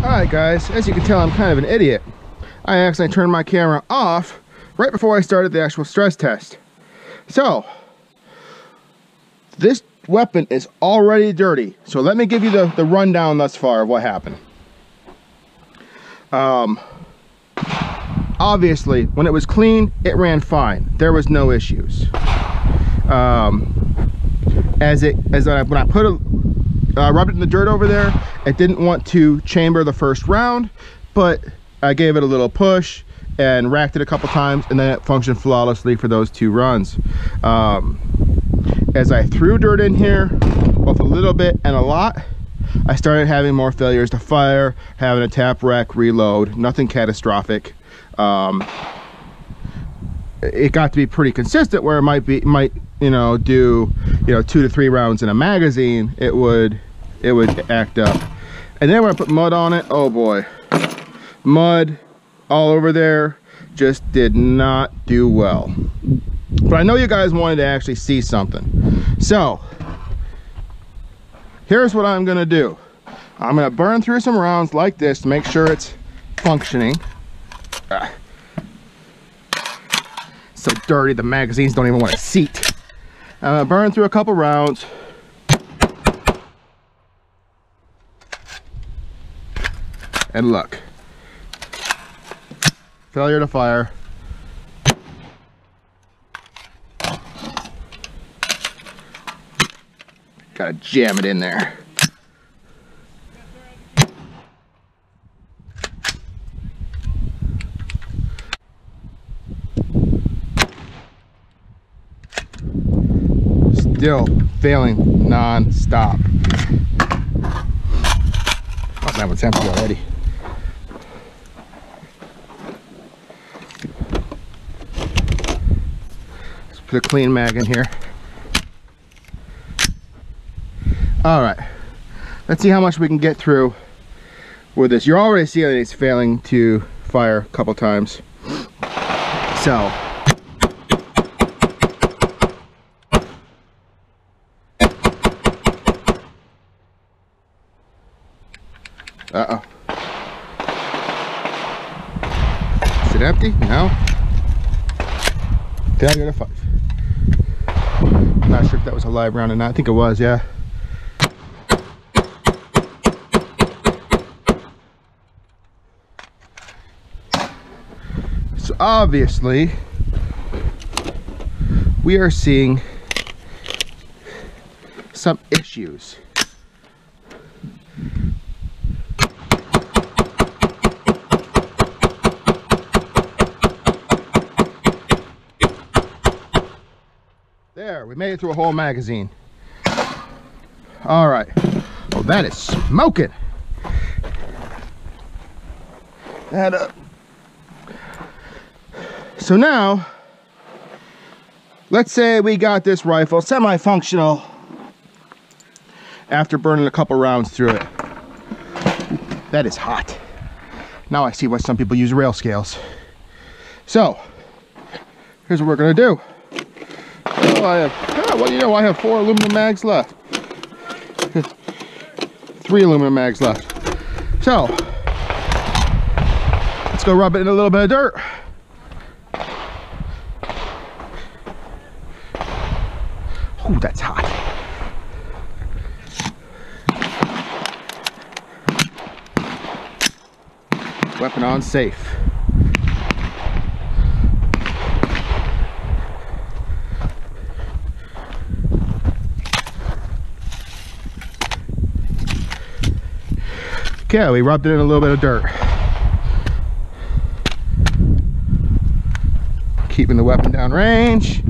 Alright guys, as you can tell I'm kind of an idiot. I accidentally turned my camera off right before I started the actual stress test. So, this weapon is already dirty. So let me give you the rundown thus far of what happened. Obviously, when it was clean, it ran fine. There was no issues. When I rubbed it in the dirt over there, it didn't want to chamber the first round, but I gave it a little push and racked it a couple times, and then it functioned flawlessly for those 2 runs. As I threw dirt in here, both a little bit and a lot, I started having more failures to fire, having a tap, wreck, reload, nothing catastrophic. It got to be pretty consistent where it might do 2 to 3 rounds in a magazine. It would act up. And then when I put mud on it, oh boy, mud all over there, just did not do well. But I know you guys wanted to actually see something, so here's what I'm gonna do. I'm gonna burn through some rounds like this to make sure it's functioning. So dirty, the magazines don't even want a seat. I'm gonna burn through a couple rounds. And look, failure to fire. Gotta jam it in there. Still failing non-stop. Oh, that one's empty already. Let's put a clean mag in here. All right, let's see how much we can get through with this. You're already seeing it's failing to fire a couple times. So, uh-oh. Is it empty? No. Failure to fire. I'm not sure if that was a live round or not. I think it was, yeah. So obviously, we are seeing some issues. There, we made it through a whole magazine. All right. Oh, that is smoking. That up. So now, let's say we got this rifle semi-functional after burning a couple rounds through it. That is hot. Now I see why some people use rail scales. So, here's what we're gonna do. I have 4 aluminum mags left. 3 aluminum mags left. So, let's go rub it in a little bit of dirt. Ooh, that's hot. Weapon on safe. Okay, we rubbed it in a little bit of dirt. Keeping the weapon down range.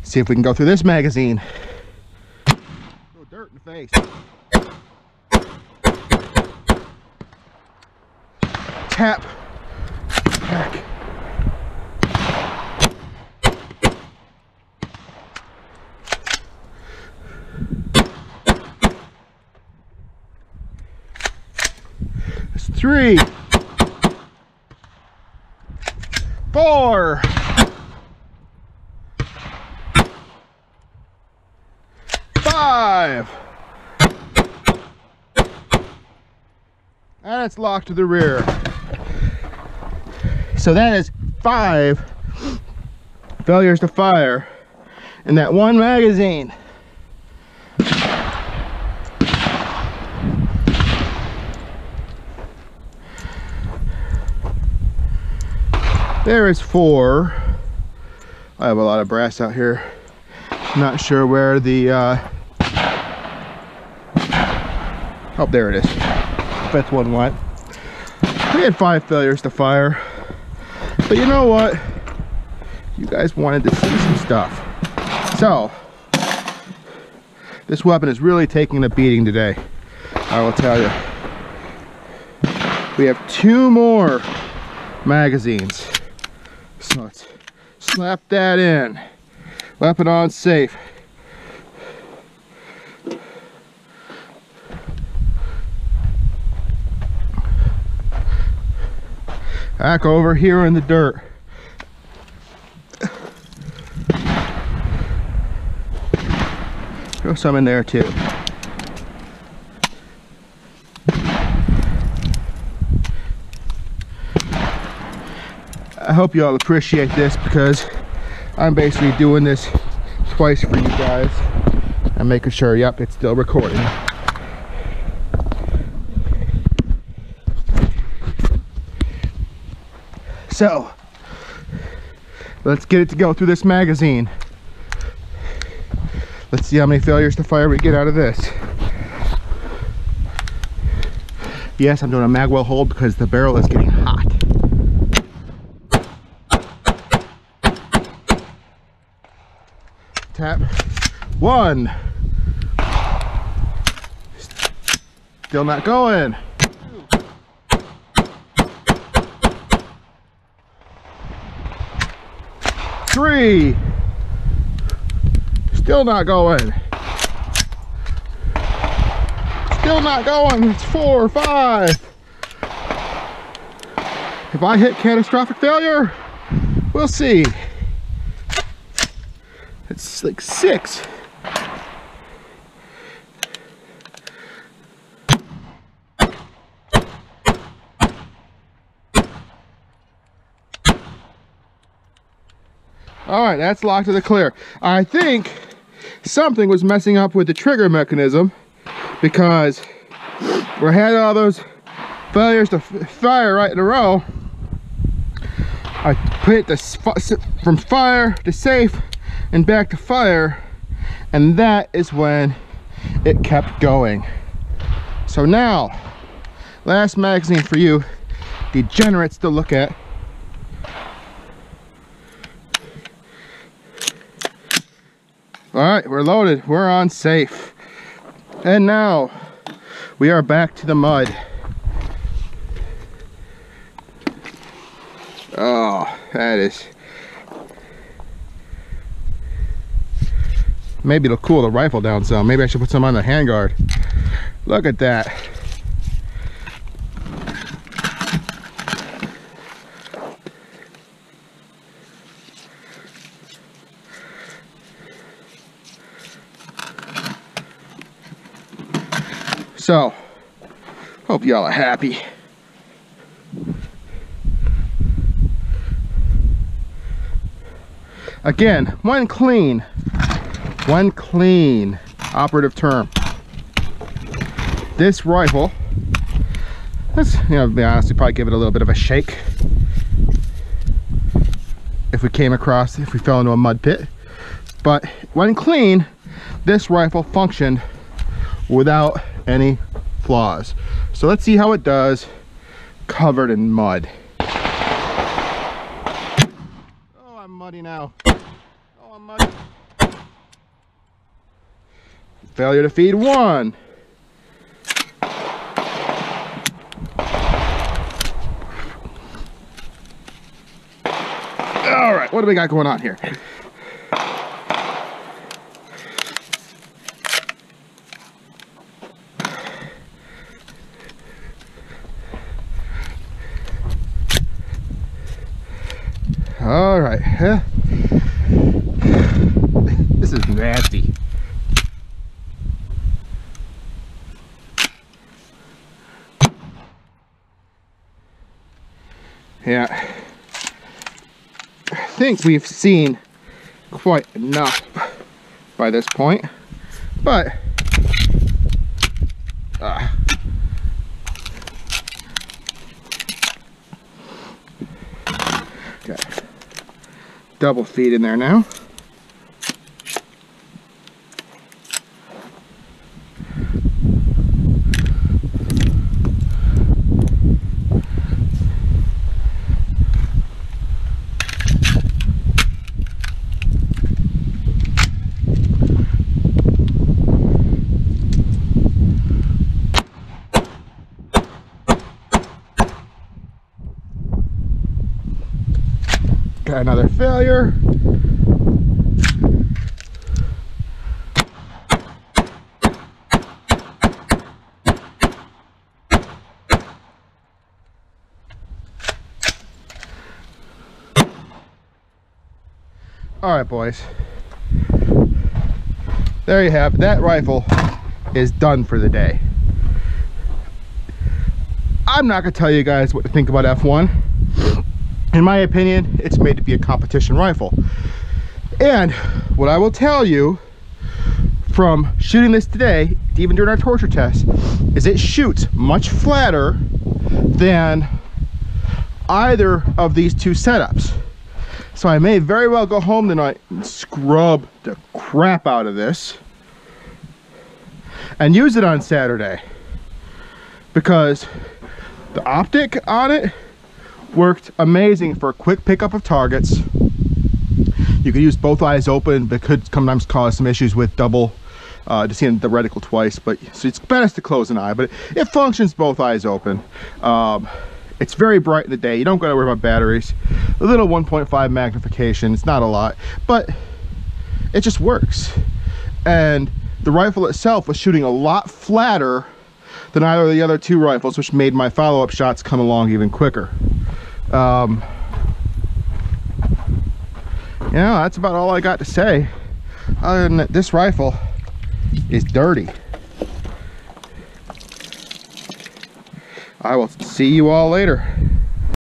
See if we can go through this magazine. Throw dirt in the face. Tap. Back. That's 3, 4, 5, and it's locked to the rear. So that is 5 failures to fire in that one magazine. There is 4. I have a lot of brass out here. Not sure where the oh, there it is. 5th one went. We had 5 failures to fire. But you know what? You guys wanted to see some stuff. So, this weapon is really taking a beating today, I will tell you. We have 2 more magazines. So let's slap that in. Weapon on safe. Back over here in the dirt. Throw some in there too. I hope you all appreciate this because I'm basically doing this twice for you guys. I'm making sure, yep, it's still recording. So, let's get it to go through this magazine. Let's see how many failures to fire we get out of this. Yes, I'm doing a magwell hold because the barrel is getting hot. Tap. 1. Still not going. 3. Still not going. Still not going. It's 4, 5. If I hit catastrophic failure, we'll see. It's like 6. All right, that's locked to the clear. I think something was messing up with the trigger mechanism because we had all those failures to fire right in a row. I put it from fire to safe and back to fire, and that is when it kept going. So now, last magazine for you degenerates to look at. All right, we're loaded, we're on safe. And now we are back to the mud. Oh, that is, maybe it'll cool the rifle down some. Maybe I should put some on the handguard. Look at that. So, hope y'all are happy. Again, one clean operative term. This rifle, let's, to be honest, we'd probably give it a little bit of a shake if we fell into a mud pit. But when clean, this rifle functioned without any flaws. So let's see how it does covered in mud. Oh, I'm muddy now. Oh, I'm muddy. Failure to feed 1. All right, what do we got going on here? All right, this is nasty. Yeah, I think we've seen quite enough by this point, but got double feed in there now. Got another failure. All right, boys. There you have it. That rifle is done for the day. I'm not gonna tell you guys what to think about F1. In my opinion, it's made to be a competition rifle. And what I will tell you from shooting this today, even during our torture test, is it shoots much flatter than either of these two setups. So I may very well go home tonight and scrub the crap out of this and use it on Saturday, because the optic on it worked amazing for a quick pickup of targets. You could use both eyes open, but could sometimes cause some issues with double just seeing the reticle twice. But so it's best to close an eye, but it functions both eyes open. It's very bright in the day. You don't got to worry about batteries. A little 1.5 magnification. It's not a lot, but it just works. And the rifle itself was shooting a lot flatter than either of the other two rifles, which made my follow-up shots come along even quicker. You know, that's about all I got to say. Other than that, this rifle is dirty. I will see you all later.